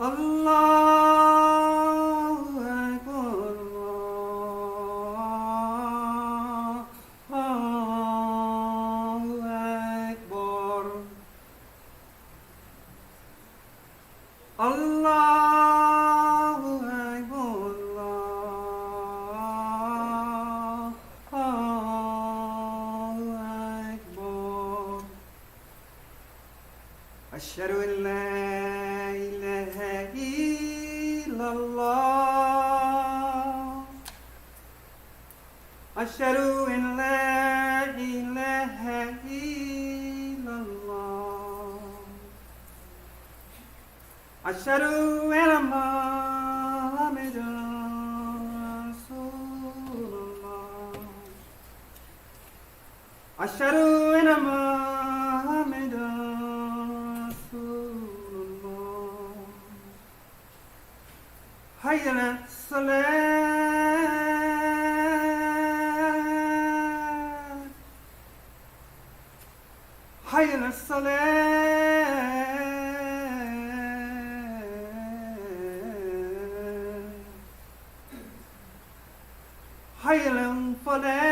Allahu Akbar, Allahu Akbar, Allahu Akbar, Allahu Akbar. Ashhadu an la ilaha illallah. Ashhadu an la ilaha illallah. Ashhadu anna Muhammadan Rasulullah. Ashhadu anna Muhammadan Rasulullah. Hayya ala salat. Hayya ala salat. Hayya ala falah.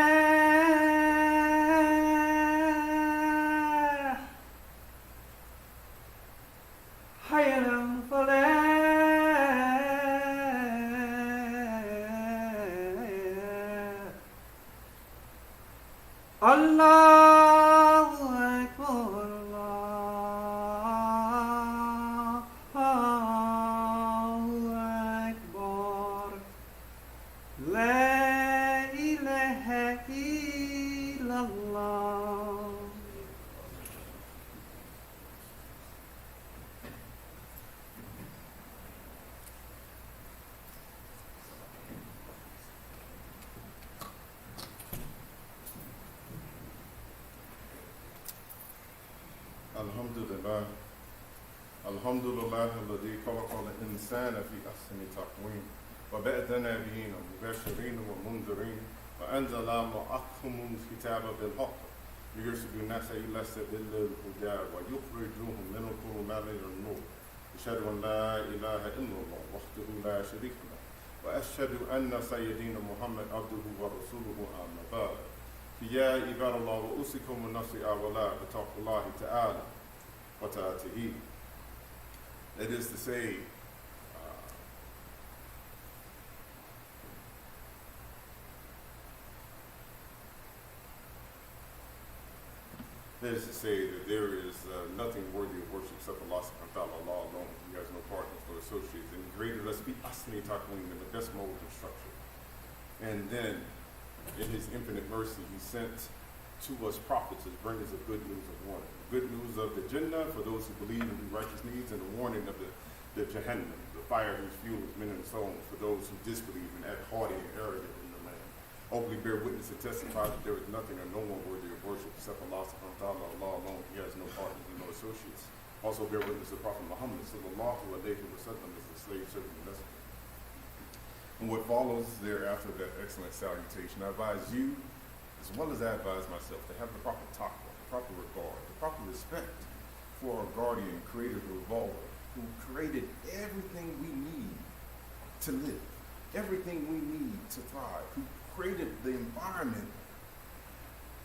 Hayya ala falah. Allahu Akbar, Allahu Akbar. La ilaha illallah. Alhamdulillah. Alhamdulillah alladhi khalaqa al-insana fi ahsani taqweem wa ba'athana bihi mubashirin wa mundhirin wa anzala ma'akumul kitaba bil haqq liyurshida an-nasa ila sabilil huda wa yukhrijuhum min al-dhulumati ila an-nur. Ashhadu an la ilaha illallah wahdahu la sharika lahu wa ashhadu anna sayyidina Muhammad abduhu wa rasuluhu amma ba'd. Ya ibadallah wa usikum wa nafsi awala bi taqwallahi ta'ala wa ta'atihi. That is to say, that there is nothing worthy of worship except Allah subhanahu wa ta'ala, Allah alone. He has no partners or associates. And He created us be asni taqweem in the best mode and structure. And then, in His infinite mercy, He sent to us prophets as bringers of good news of warning. Good news of the Jannah for those who believe and do righteous deeds, and the warning of the Jahannam, the fire whose fuel is men and souls, for those who disbelieve and act haughty and arrogant in the land. Openly bear witness and testify that there is nothing or no one worthy of worship except Allah subhanahu wa ta'ala, Allah alone. He has no partners and no associates. Also bear witness to Prophet Muhammad sallallahu alayhi wa sallam is the slave servant messenger. And what follows thereafter that excellent salutation, I advise you, as well as I advise myself, to have the proper taqwa, the proper regard, the proper respect for our guardian, creator, revolver, who created everything we need to live, everything we need to thrive, who created the environment,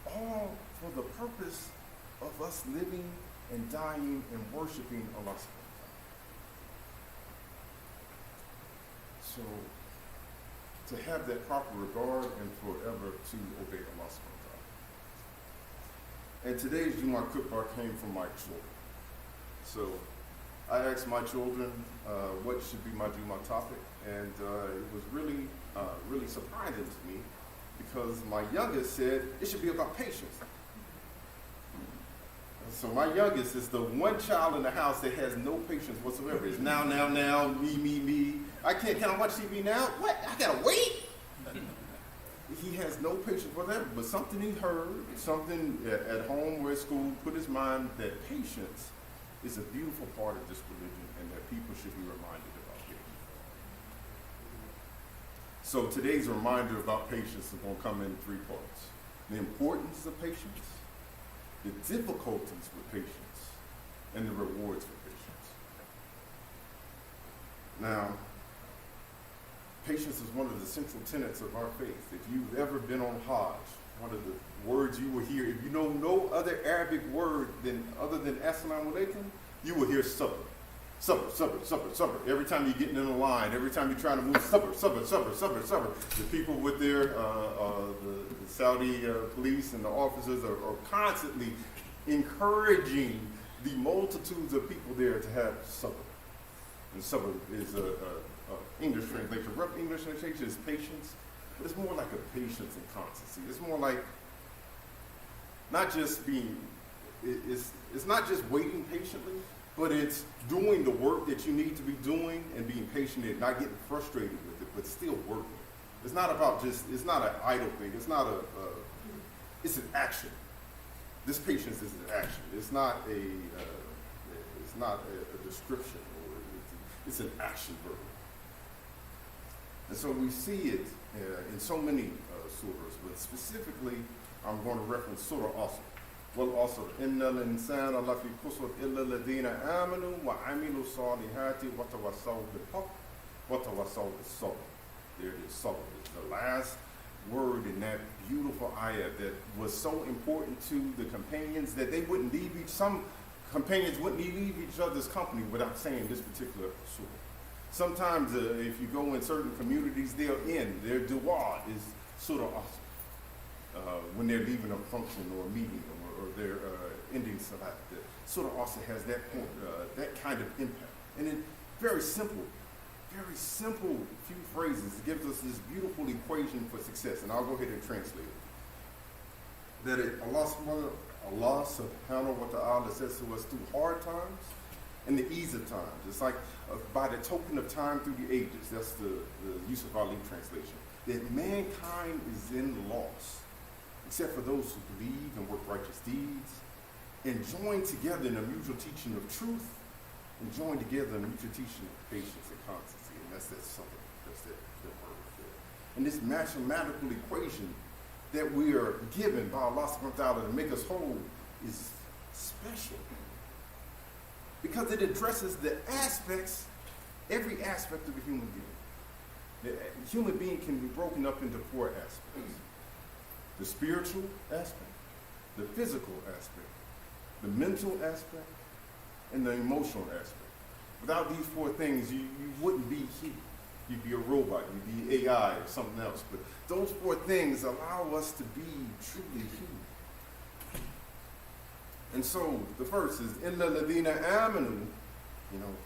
all for the purpose of us living and dying and worshiping Allah subhanahu wa ta'ala. So, to have that proper regard and forever to obey Allah subhanahu wa ta'ala. And today's Jummah Khutbah came from my children. So I asked my children what should be my Jummah topic, and it was really, really surprising to me because my youngest said it should be about patience. So my youngest is the one child in the house that has no patience whatsoever. It's now, me. I can't watch TV now. What? I gotta wait? He has no patience whatever. But something he heard, something at home or at school, put his mind that patience is a beautiful part of this religion and that people should be reminded about it. So today's reminder about patience is going to come in three parts. The importance of patience, the difficulties with patience, and the rewards for patience. Now, patience is one of the central tenets of our faith. If you've ever been on Hajj, one of the words you will hear, if you know no other Arabic word other than Assalamu alaikum, you will hear sabr. Sabr, sabr, sabr, sabr. Every time you're getting in a line, every time you're trying to move, sabr, sabr, sabr, sabr, sabr. The people with their, the Saudi police and the officers are constantly encouraging the multitudes of people there to have sabr. And sabr is a English translation. Rough English translation is patience, but it's more like a patience and constancy. It's more like not just being, it's not just waiting patiently, but it's doing the work that you need to be doing and being patient and not getting frustrated with it, but still working. It's not about it's not an idle thing. It's not it's an action. This patience is an action. It's not a description, or it's an action verb. And so we see it in so many surahs, but specifically, I'm going to reference Surah Asr. والعصر إن الإنسان لفي خسر إلا الذين آمنوا وعملوا الصالحات وتواصوا بالحق وتواصوا بالصبر. There it is, sabr. It's the last word in that beautiful ayah that was so important to the companions that they wouldn't leave some companions wouldn't leave each other's company without saying this particular surah. Sometimes if you go in certain communities, their dua is Surah Asr. When they're leaving a function or a meeting or they're ending salat. The Surah also has that point, that kind of impact. And in very simple few phrases, it gives us this beautiful equation for success. And I'll go ahead and translate it. That Allah subhanahu wa ta'ala says to us through hard times and the ease of times. It's like by the token of time through the ages. That's the Yusuf Ali translation. That mankind is in loss, except for those who believe and work righteous deeds, and join together in a mutual teaching of truth, and join together in a mutual teaching of patience and constancy. And that's that something. That's that word there. And this mathematical equation that we are given by Allah subhanahu wa ta'ala to make us whole is special. Because it addresses the aspects, every aspect of a human being. The human being can be broken up into 4 aspects. The spiritual aspect, the physical aspect, the mental aspect, and the emotional aspect. Without these 4 things, you wouldn't be here. You'd be a robot, you'd be AI or something else. But those 4 things allow us to be truly human. And so the first is, إِلَّا الَّذِينَ آمَنُوا,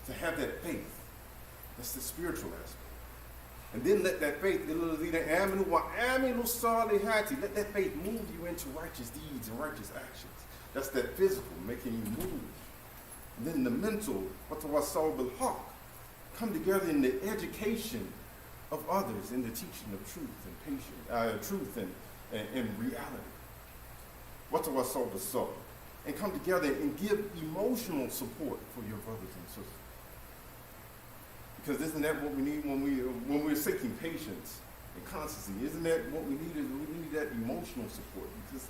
to have that faith. That's the spiritual aspect. And then let that faith, let that faith move you into righteous deeds and righteous actions. That's that physical, making you move. And then the mental, come together in the education of others, in the teaching of truth and patience, truth and reality. And come together and give emotional support for your brothers and sisters. Because isn't that what we need when we're seeking patience and constancy? Isn't that what we need? We need that emotional support. Because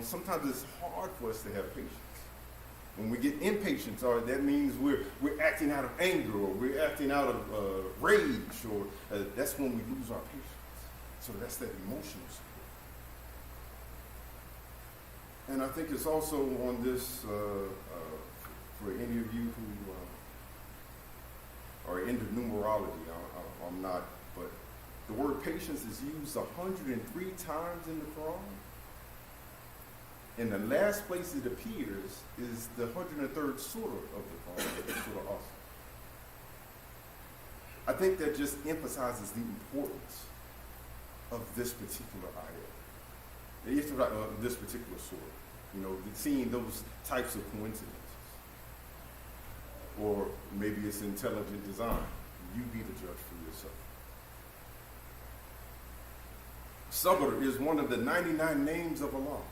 sometimes it's hard for us to have patience. When we get impatient, or that means we're acting out of anger, or we're acting out of rage, or that's when we lose our patience. So that's that emotional support. And I think it's also on this for any of you who are into numerology. I'm not, but the word patience is used 103 times in the Quran. And the last place it appears is the 103rd surah of the Quran, Surah Asr. I think that just emphasizes the importance of this particular ayah. This particular surah. Seeing those types of coincidences. Or maybe it's intelligent design. You be the judge for yourself. Sabr is one of the 99 names of Allah.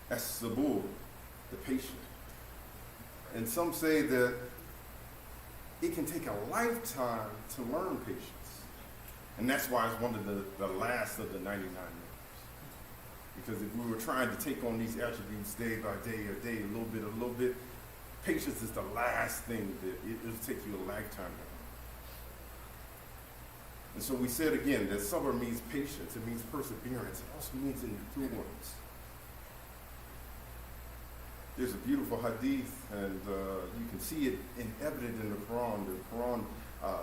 As-Sabur, the patient. And some say that it can take a lifetime to learn patience. And that's why it's one of the last of the 99 names. Because if we were trying to take on these attributes day by day, a little bit, patience is the last thing that it'll take you a lifetime to learn. And so we said again that sabr means patience, it means perseverance, it also means endurance. There's a beautiful hadith, and you can see it evident in the Quran. The Quran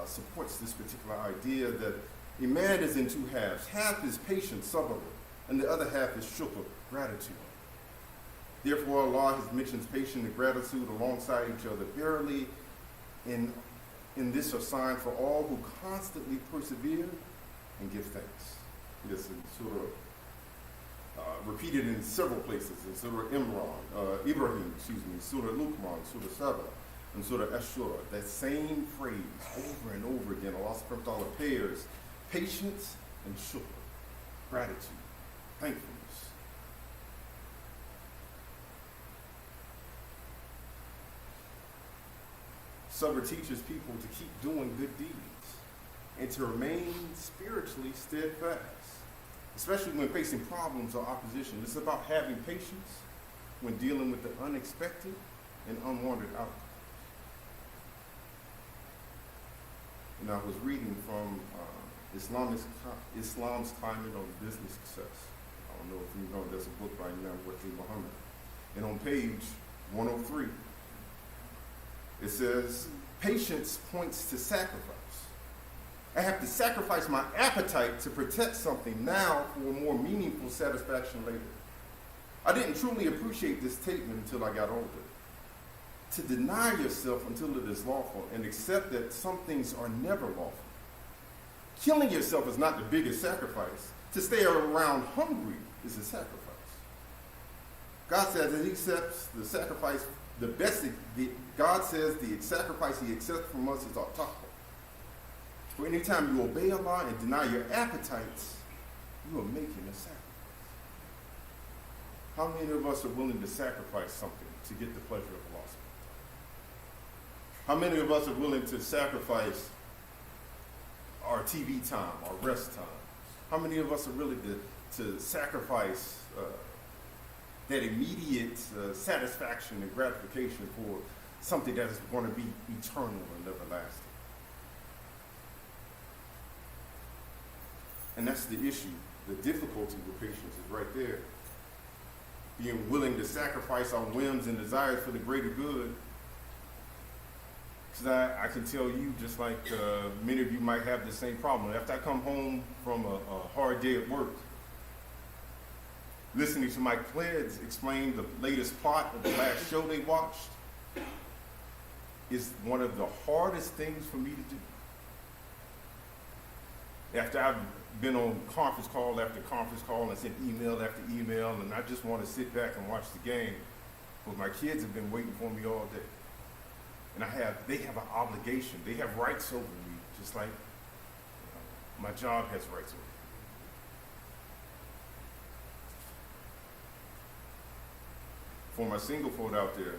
supports this particular idea that Iman is in two halves. Half is patience, sabr, and the other half is shukr, gratitude. Therefore, Allah has mentioned patience and gratitude alongside each other. Verily, in this are sign for all who constantly persevere and give thanks. Yes, in Surah, repeated in several places, in Surah Ibrahim, Surah Luqman, Surah Saba, and Surah Ashura. That same phrase over and over again. Allah subhanahu wa ta'ala pairs patience and shukr, gratitude, thankfulness. Sabr teaches people to keep doing good deeds and to remain spiritually steadfast, especially when facing problems or opposition. It's about having patience when dealing with the unexpected and unwanted outcomes. And I was reading from Islam's Climate on Business Success. I don't know if you know, there's a book by Imam Muhammad. And on page 103, it says, patience points to sacrifice. I have to sacrifice my appetite to protect something now for a more meaningful satisfaction later. I didn't truly appreciate this statement until I got older. To deny yourself until it is lawful and accept that some things are never lawful. Killing yourself is not the biggest sacrifice. To stay around hungry is a sacrifice. God says that He accepts the sacrifice. God says the sacrifice He accepts from us is our taqwa. For any time you obey Allah and deny your appetites, you are making a sacrifice. How many of us are willing to sacrifice something to get the pleasure of Allah? How many of us are willing to sacrifice our TV time, our rest time? How many of us are willing to sacrifice that immediate satisfaction and gratification for something that is going to be eternal and everlasting? And that's the issue. The difficulty with patience is right there. Being willing to sacrifice our whims and desires for the greater good. Because I can tell you, just like many of you might have the same problem. After I come home from a hard day at work, listening to my kids explain the latest plot of the last show they watched is one of the hardest things for me to do. After I've been on conference call after conference call and sent email after email, and I just want to sit back and watch the game, but my kids have been waiting for me all day. And they have an obligation. They have rights over me, just like my job has rights over me. For my single folk out there,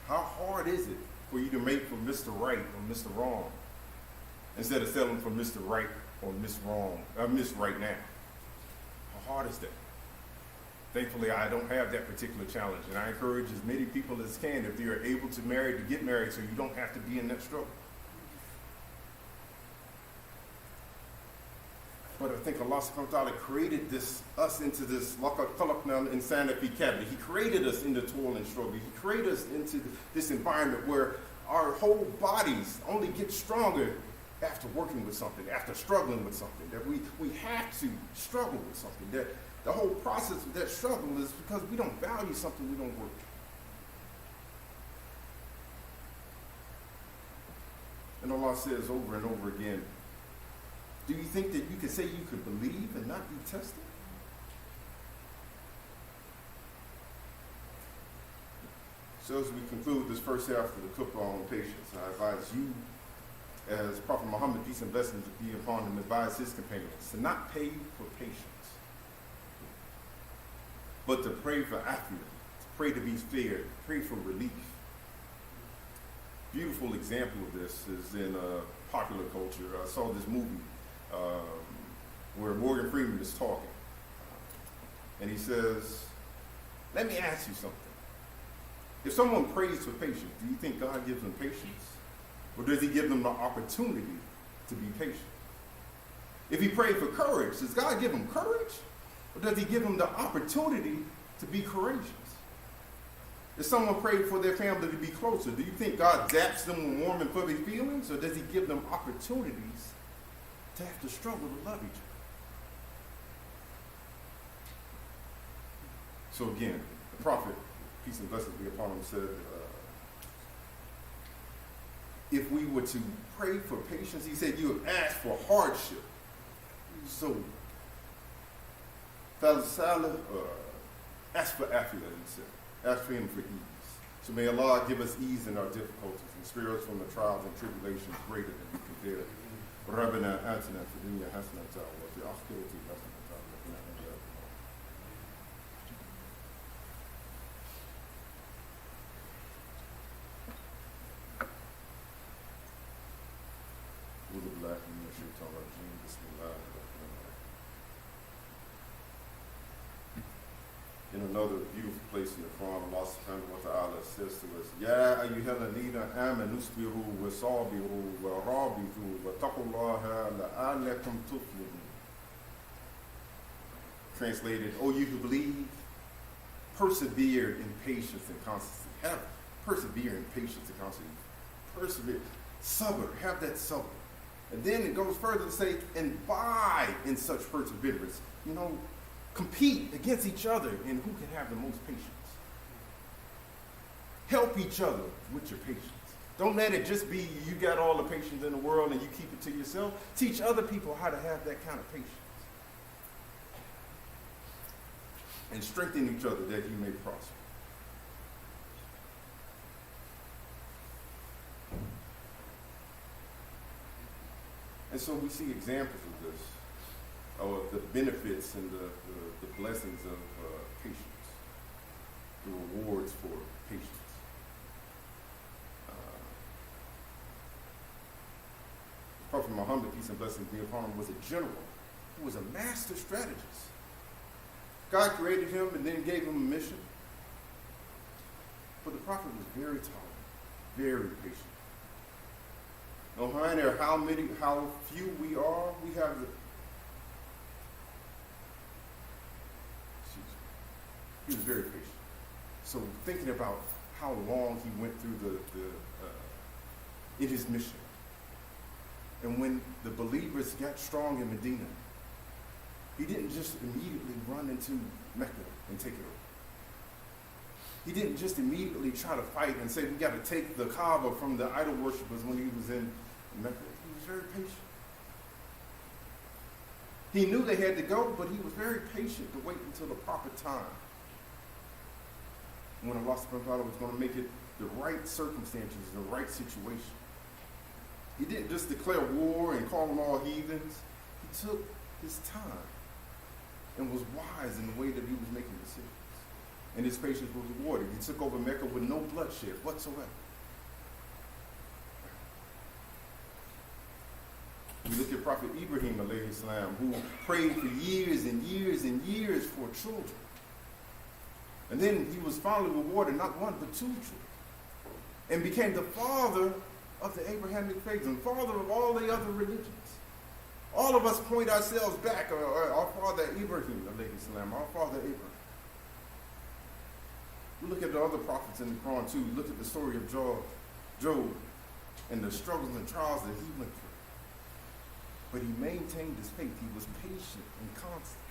how hard is it for you to make for Mr. Right or Mr. Wrong instead of settling for Mr. Right or Miss Wrong, Miss Right Now? How hard is that? Thankfully, I don't have that particular challenge, and I encourage as many people as can, if they are able to marry, to get married so you don't have to be in that struggle. But I think Allah subhanahu wa ta'ala created us into this laqad khalaqna al-insana fi kabad. He created us into toil and struggle. He created us into this environment where our whole bodies only get stronger after working with something, after struggling with something. That we have to struggle with something. That the whole process of that struggle is because we don't value something we don't work. And Allah says over and over again, do you think that you can say you could believe and not be tested? So as we conclude this first half of the Khutbah on patience, I advise you, as Prophet Muhammad, peace and blessings be upon him, advise his companions to not pay for patience, but to pray for afiyah, to pray to be spared, pray for relief. Beautiful example of this is in popular culture. I saw this movie where Morgan Freeman is talking, and he says, let me ask you something. If someone prays for patience, do you think God gives them patience? Or does he give them the opportunity to be patient? If he prayed for courage, does God give him courage? Or does he give him the opportunity to be courageous? If someone prayed for their family to be closer, do you think God zaps them with warm and fuzzy feelings? Or does he give them opportunities to have to struggle to love each other? So again, the prophet, peace and blessings be upon him, said, if we were to pray for patience, he said, you have asked for hardship. So, ask for affluence, he said. Ask for him for ease. So may Allah give us ease in our difficulties and spare us from the trials and tribulations greater than we can bear. رَبَّنَا آتِنَا فِي الدُّنْيَا حَسَنَةً وَفِي الْآخِرَةِ حَسَنَةً وَقِنَا عَذَابَ النَّارِ. أعوذ بالله من الشيطان الرجيم. بسم الله الرحمن الرحيم. In another beautiful place in the Quran, Allah subhanahu wa ta'ala says to us, Ya ayyuhalladhina amanu isbiru wa sabiru wa rabitu wa taqullaha la'allakum tuflihun. Translated, O you who believe, persevere in patience and constancy. Persevere in patience and constancy. Persevere. Sabr, have that sabr. And then it goes further to say, and abide in such perseverance. You know, compete against each other in who can have the most patience. Help each other with your patience. Don't let it just be you got all the patience in the world and you keep it to yourself. Teach other people how to have that kind of patience. And strengthen each other that you may prosper. And so we see examples of this, of the benefits and the blessings of patience, the rewards for patience. Prophet Muhammad, peace and blessings be upon him, was a general who was a master strategist. God created him and then gave him a mission. But the prophet was very tolerant, very patient. No matter how few we are, we have the. He was very patient. So thinking about how long he went through in his mission, and when the believers got strong in Medina, he didn't just immediately run into Mecca and take it over. He didn't just immediately try to fight and say, we got to take the Kaaba from the idol worshippers when he was in Mecca. He was very patient. He knew they had to go, but he was very patient to wait until the proper time when Allah subhanahu wa ta'ala was going to make it the right circumstances, the right situation. He didn't just declare war and call them all heathens. He took his time and was wise in the way that he was making decisions. And his patience was rewarded. He took over Mecca with no bloodshed whatsoever. We look at Prophet Ibrahim alayhi salam, who prayed for years and years and years for children. And then he was finally rewarded not one but 2 children. And became the father of the Abrahamic faith and father of all the other religions. All of us point ourselves back, our father Ibrahim alayhi salam, our father Abraham. We look at the other prophets in the Quran too. Look at the story of Job and the struggles and trials that he went through. But he maintained his faith. He was patient and constant.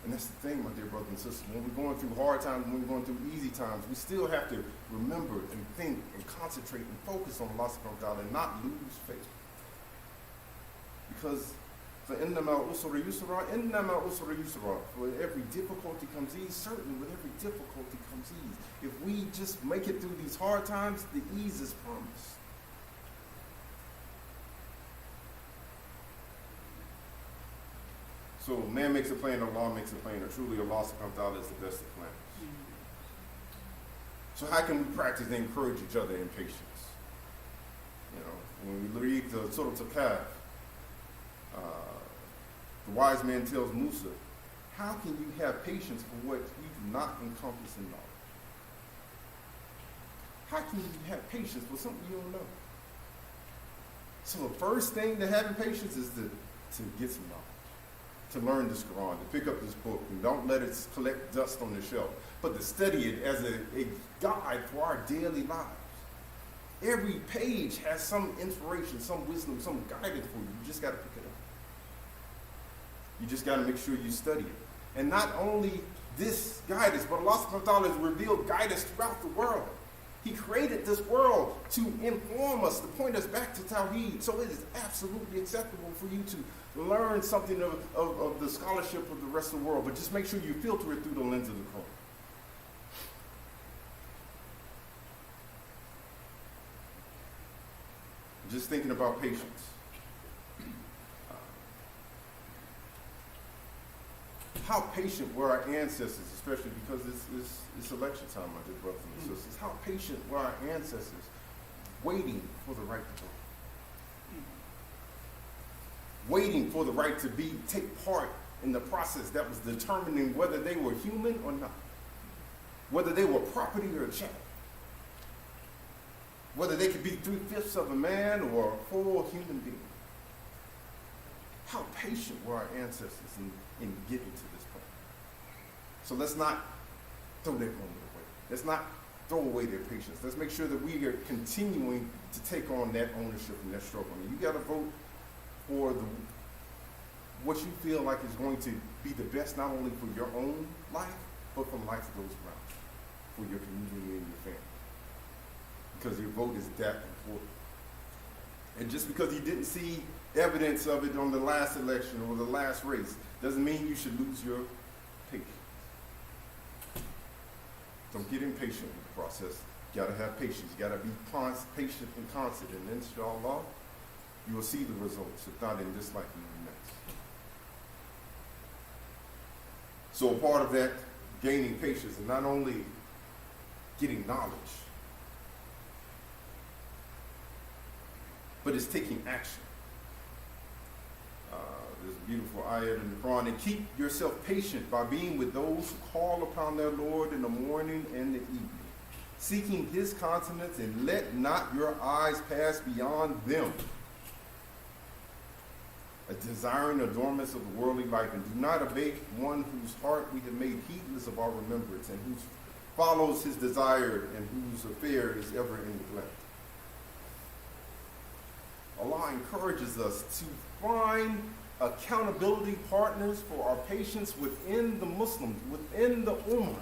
And that's the thing, my dear brothers and sisters. When we're going through hard times, when we're going through easy times, we still have to remember and think and concentrate and focus on Allah subhanahu wa ta'ala and not lose faith. Because فَإِنَّمَا أُسْرَ يُسْرًا إِنَّمَا أُسْرَ يُسْرًا. With every difficulty comes ease. Certainly with every difficulty comes ease. If we just make it through these hard times, the ease is promised. So man makes a plan, Allah makes a plan, or truly Allah subhanahu wa ta'ala is the best of planners. So how can we practice and encourage each other in patience? You know, when we read the Surah Zakat, the wise man tells Musa, how can you have patience for what you do not encompass in knowledge? How can you have patience for something you don't know? So the first thing to having patience is to to get some knowledge, to learn this Quran, to pick up this book, and don't let it collect dust on the shelf, but to study it as a guide for our daily lives. Every page has some inspiration, some wisdom, some guidance for you. You just got to pick it up. You just got to make sure you study it. And not only this guidance, but Allah subhanahu wa ta'ala has revealed guidance throughout the world. He created this world to inform us, to point us back to Tawheed. So it is absolutely acceptable for you to learn something of the scholarship of the rest of the world, but just make sure you filter it through the lens of the Quran. Just thinking about patience. How patient were our ancestors, especially because it's election time, my dear brothers and sisters. How patient were our ancestors waiting for the right to vote? Waiting for the right to take part in the process that was determining whether they were human or not. Whether they were property or a chattel. Whether they could be 3/5 of a man or a full human being. How patient were our ancestors in getting to this point? So let's not throw that moment away. Let's not throw away their patience. Let's make sure that we are continuing to take on that ownership and that struggle. And you got to vote for what you feel like is going to be the best, not only for your own life, but for the life of those around you, for your community and your family. Because your vote is that important. And just because you didn't see evidence of it on the last election or the last race doesn't mean you should lose your patience. Don't get impatient with the process. You got to have patience. You got to be patient and constant. And inshallah, you will see the results, if not in this life, in the next. So a part of that gaining patience is not only getting knowledge, but it's taking action. There's a beautiful ayat in the Quran. And keep yourself patient by being with those who call upon their Lord in the morning and the evening, seeking his countenance, and let not your eyes pass beyond them, a desiring adornments of the worldly life, and do not abate one whose heart we have made heedless of our remembrance, and who follows his desire, and whose affair is ever in neglect. Allah encourages us to find accountability partners for our patience within the Muslims, within the Ummah.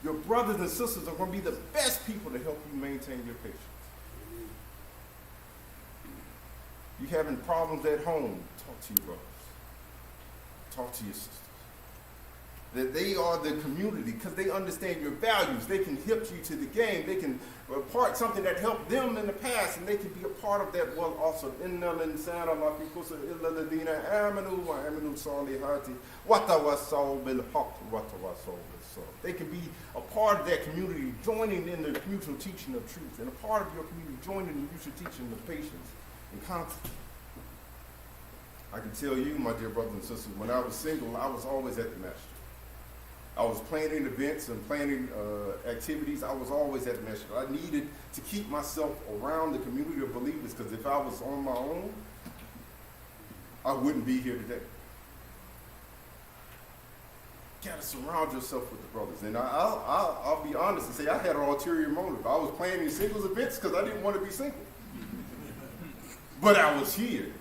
Your brothers and sisters are going to be the best people to help you maintain your patience. You having problems at home, talk to your brothers. Talk to your sisters. That they are the community because they understand your values. They can help you to the game. They can impart something that helped them in the past, and they can be a part of that well also. Innal insana lafi khusr illa alladhina amanu wa amilu salihati wa tawassaw bil haqq wa tawassaw bis sabr. They can be a part of that community, joining in the mutual teaching of truth, and a part of your community joining in the mutual teaching of patience and constancy. I can tell you, my dear brothers and sisters, when I was single, I was always at the masjid. I was planning events and planning activities. I was always at the masjid. I needed to keep myself around the community of believers, because if I was on my own, I wouldn't be here today. You gotta surround yourself with the brothers. And I'll be honest and say I had an ulterior motive. I was planning singles events because I didn't want to be single. But I was here,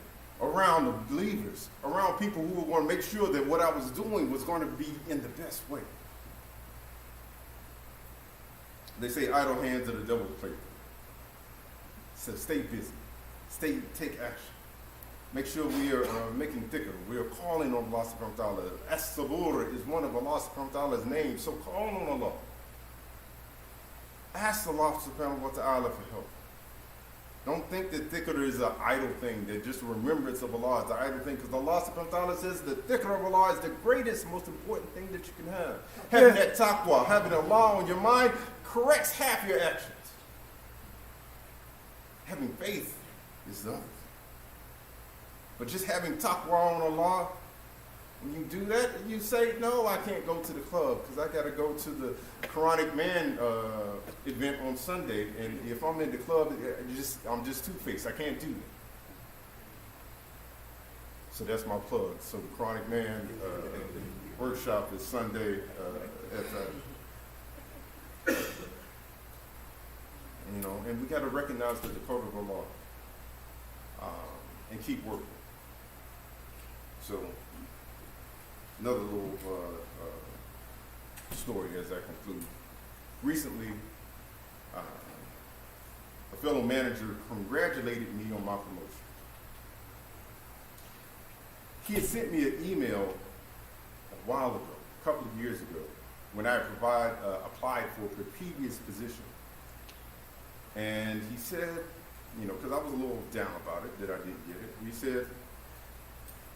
around the believers, around people who would want to make sure that what I was doing was going to be in the best way. They say idle hands are the devil's plaything. So stay busy. Take action. Make sure we are making dhikr. We are calling on Allah subhanahu wa ta'ala. As-Sabur is one of Allah subhanahu wa ta'ala's names. So call on Allah. Ask Allah subhanahu wa ta'ala for help. Don't think that dhikr is an idle thing, that just remembrance of Allah is an idle thing, because Allah subhanahu wa ta'ala says that dhikr of Allah is the greatest, most important thing that you can have. Having that taqwa, having Allah on your mind, corrects half your actions. Having faith is the other. But just having taqwa on Allah, when you do that, you say, no, I can't go to the club because I got to go to the Quranic Man event on Sunday. And if I'm in the club, I'm just two-faced. I can't do So that's my plug. So the Chronic Man workshop is Sunday at and we got to recognize the code of the law and keep working. So another little story as I conclude. Recently, a fellow manager congratulated me on my promotion. He had sent me an email a while ago, a couple of years ago, when I applied for a previous position. And he said, because I was a little down about it, that I didn't get it. He said,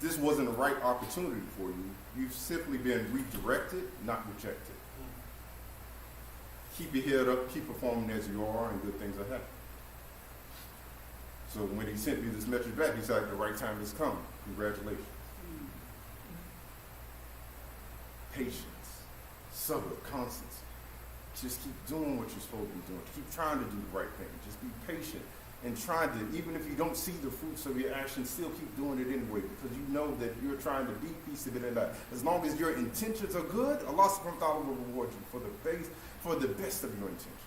this wasn't the right opportunity for you. You've simply been redirected, not rejected. Keep your head up, keep performing as you are, and good things are happening. So when he sent me this message back, he said, the right time has come. Congratulations. Patience, sabr, constancy. Just keep doing what you're supposed to be doing. Keep trying to do the right thing. Just be patient and try to, even if you don't see the fruits of your actions, still keep doing it anyway, because you know that you're trying to be peaceable. As long as your intentions are good, Allah subhanahu wa ta'ala will reward you for the best of your intentions.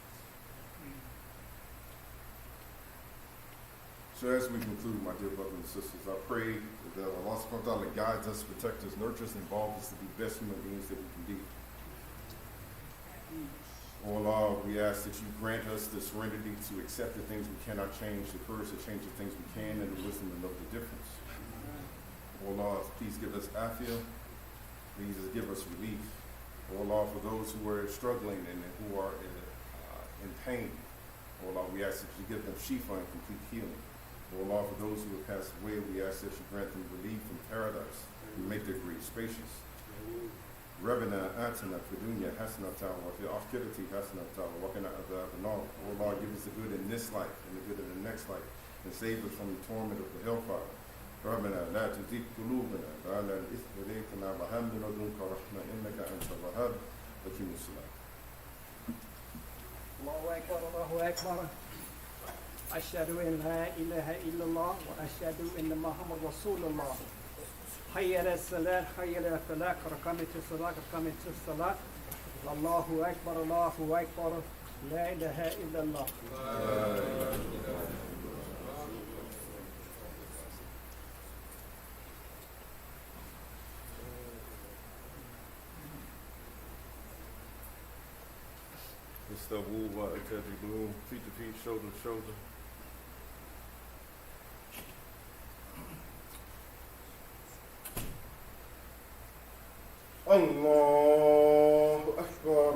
So as we conclude, my dear brothers and sisters, I pray that Allah subhanahu wa ta'ala guides us, protects us, nurtures, and involves us to be best human beings that we can be. Oh Allah, we ask that you grant us the serenity to accept the things we cannot change, the courage to change the things we can, and the wisdom to know the difference. Oh Allah, please give us afiyah. Please give us relief. Oh Allah, for those who are struggling and who are in pain, oh Allah, we ask that you give them shifa and complete healing. Oh Allah, for those who have passed away, we ask that you grant them relief from paradise. You make their grave spacious. ربنا آتنا في الدنيا حسنة وفي الآخرة حسنة وقنا عذاب النار. Oh Lord, give us the good in this life and the good in the next life, and save us from the torment of the hellfire. ربنا لا تزغ قلوبنا بعد إذ هديتنا وهب لنا من لدنك رحمة إنك أنت الوهاب. وأقم الصلاة. الله أكبر الله أكبر. أشهد أن لا إله إلا الله وأشهد أن محمد رسول الله. حي على الصلاة حي على الفلاح قامت الصلاة قامت الصلاة. الله أكبر الله أكبر. لا إله إلا الله. استووا واعتدلوا feet to feet, shoulder to shoulder. الله أكبر.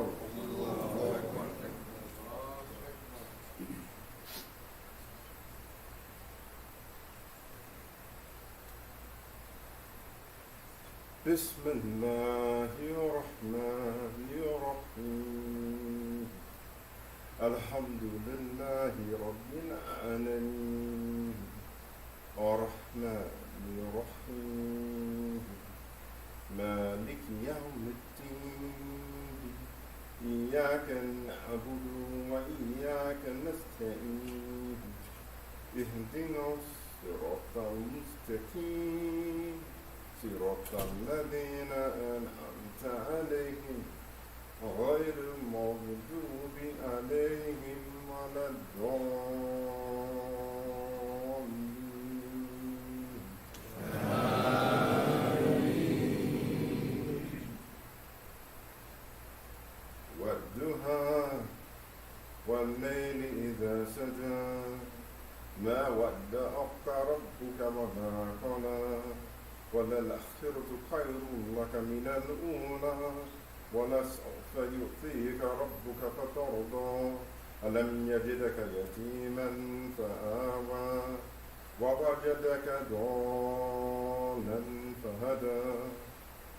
بسم الله الرحمن الرحيم. الحمد لله رب العالمين الرحمن الرحيم مالك يوم الدين إياك نعبد وإياك نستعين اهدنا الصراط المستقيم صراط الذين أنعمت عليهم غير المغضوب عليهم ولا الضالين. والضحى والليل إذا سجى ما ودعك ربك وما قلى وللآخرة خير لك من الأولى ولسوف يؤتيك ربك فترضى ألم يجدك يتيما فآوى ووجدك ضالا فهدى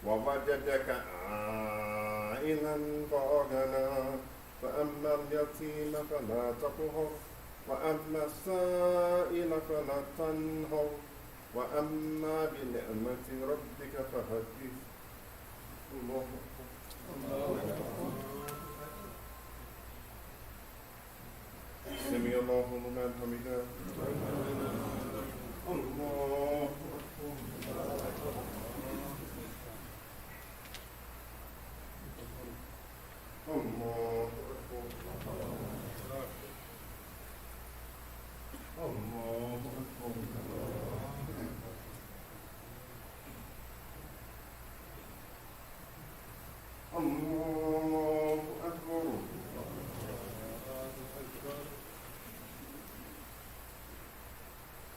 ووجدك عائلا فأغنى فأما اليتيم فلا تقهر وأما السائل فلا تنهر وأما بنعمة ربك فحدث. الله سمع الله لمن حمده. الله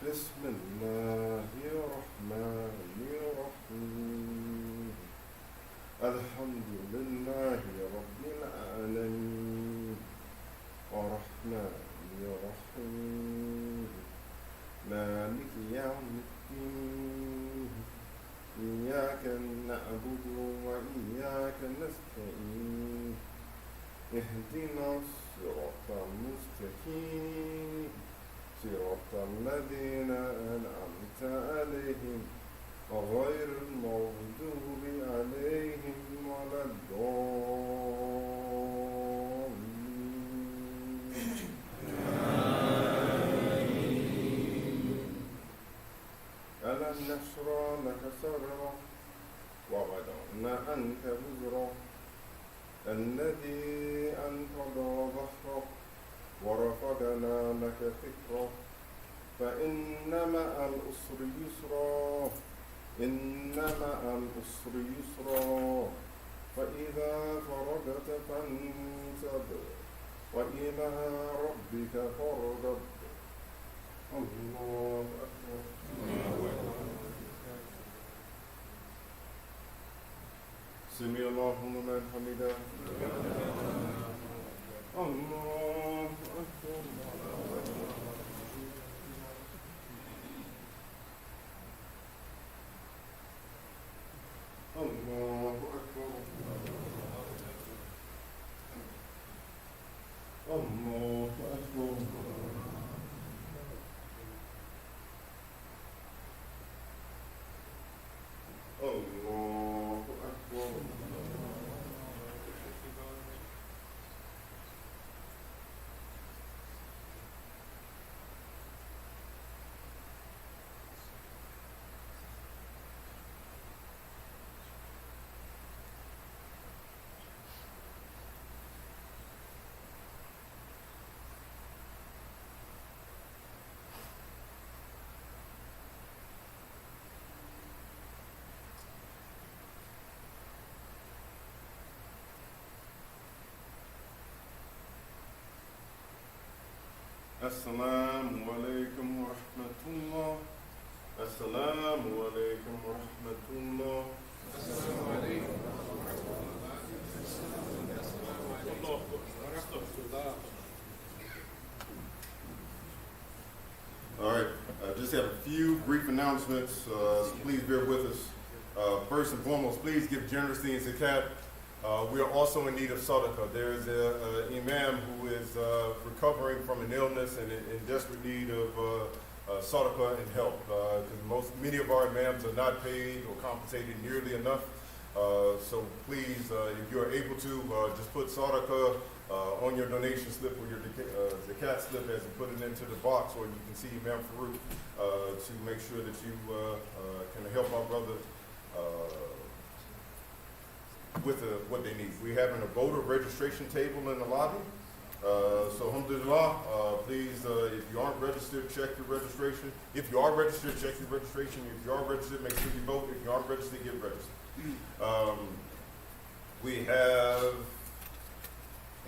بسم الله الرحمن الرحيم الحمد لله رب العالمين الرحمن الرحيم مالك يوم الدين إياك نعبد وإياك نستعين اهدنا الصراط المستقيم صراط الذين أنعمت عليهم غير المغضوب عليهم ولا الضالين. ألم نشرح لك صدرك ووضعنا عنك وزرك الذي أنقض ظهرك ورفعنا لك ذكرك فإن مع العسر يسرا إن مع العسر يسرا فإذا فرغت فانصب وإلى ربك فارغب. الله أكبر. سمع الله لمن حمده. الله أكبر. الله أكبر. الله أكبر. الله أكبر. السلام عليكم ورحمة الله. السلام عليكم ورحمة الله. السلام عليكم ورحمة الله. All right, just have a few brief announcements, so please bear with us. First and foremost, please give generously in Zakat. We are also in need of sadaqah. There is an Imam who is recovering from an illness and in desperate need of sadaqah and help. Because many of our Imams are not paid or compensated nearly enough. So please, if you are able to, just put sadaqah on your donation slip or your zakat slip as you put it into the box, or you can see Imam Farouk to make sure that you can help our brother with what they need. We're having a voter registration table in the lobby. So alhamdulillah, please, if you aren't registered, check your registration. If you are registered, check your registration. If you are registered, make sure you vote. If you aren't registered, get registered. We have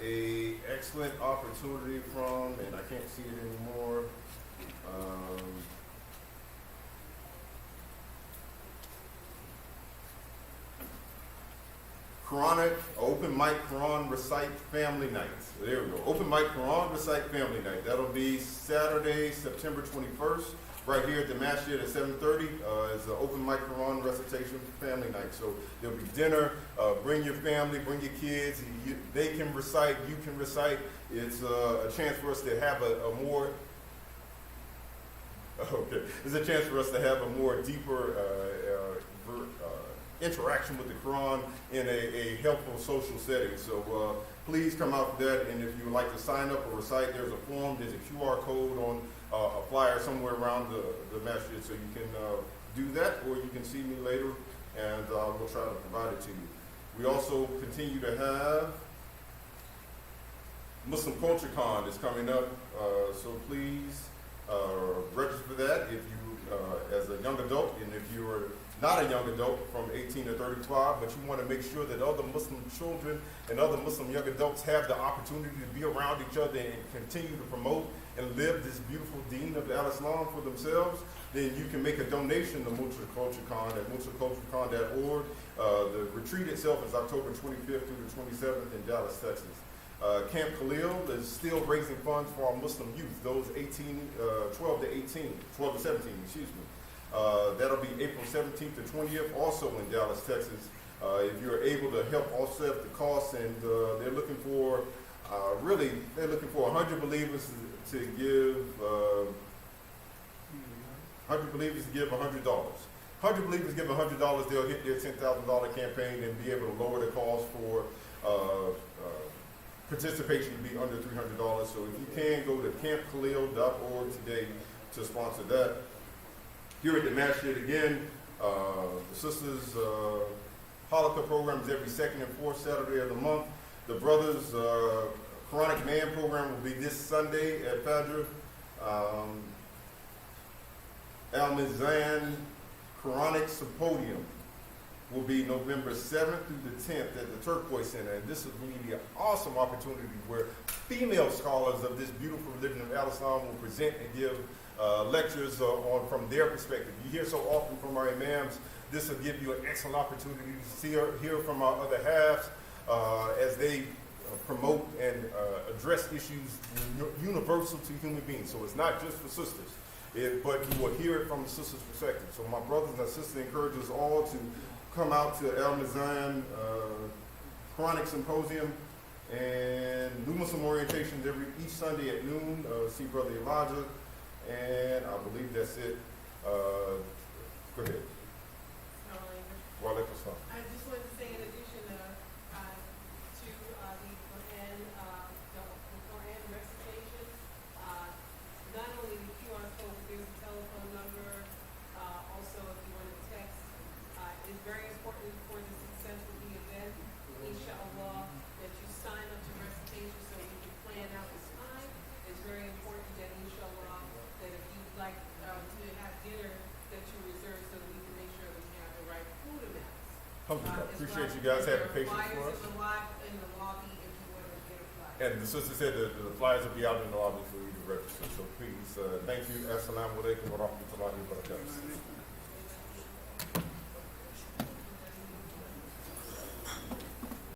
a excellent opportunity from, and I can't see it anymore, Quranic, open mic Quran recite family night. There we go. Open mic Quran recite family night. That'll be Saturday, September 21st, right here at the masjid at 7:30. It's an open mic Quran recitation family night. So there'll be dinner. Bring your family, bring your kids. They can recite, you can recite. It's a chance for us to have a more It's a chance for us to have a more deeper interaction with the Quran in a helpful social setting. So please come out for that, and if you would like to sign up or recite, there's a form, there's a QR code on a flyer somewhere around the masjid, so you can do that, or you can see me later, and we'll try to provide it to you. We also continue to have Muslim Culture Con is coming up, so please register for that if you, as a young adult, and if you are not a young adult from 18 to 35, but you want to make sure that other Muslim children and other Muslim young adults have the opportunity to be around each other and continue to promote and live this beautiful deen of Al-Islam for themselves, then you can make a donation to Multicultural at multiculturalcon.org. The retreat itself is October 25th through the 27th in Dallas, Texas. Camp Khalil is still raising funds for our Muslim youth, those 12 to 17, excuse me. That'll be April 17th to 20th, also in Dallas, Texas. If you're able to help offset the costs, and they're looking for, they're looking for 100 believers to give, $100 believers to give $100. 100 believers give $100, they'll hit their $10,000 campaign and be able to lower the cost for participation to be under $300. So if you can, go to campkhalil.org today to sponsor that. Here at the Masjid again, the Sisters Hanukkah program is every second and fourth Saturday of the month. The Brothers Quranic Man program will be this Sunday at Fajr. Al-Mizan Quranic Symposium will be November 7th through the 10th at the Turquoise Center. And this is really an awesome opportunity where female scholars of this beautiful religion of Al-Islam will present and give lectures from their perspective. You hear so often from our imams. This will give you an excellent opportunity to hear from our other halves as they promote and address issues universal to human beings. So it's not just for sisters, but you will hear it from the sisters' perspective. So my brothers and sisters encourage us all to come out to Al-Mizan Quranic Symposium and New Muslim Orientations each Sunday at noon. See Brother Elijah. And I believe that's it. Go ahead. Wa alaikum salam. I just wanted to say, in addition to the Quran recitation, not only the QR code, but there's a telephone number. Also, if you want to text, it's very important for the success of the event, inshallah, that you sign up to recitation so we can plan out this time. It's very important that, inshallah, that if you'd like to have dinner, that you reserve so that we can make sure that we have the right food amounts. Alhamdulillah. Appreciate you guys having patience for us. In the lobby, if you want to get a flyer. And the sister said that the flyers will be out in the lobby for you to register. So please, thank you. Assalamu alaikum wa rahmatullahi wa barakatuh.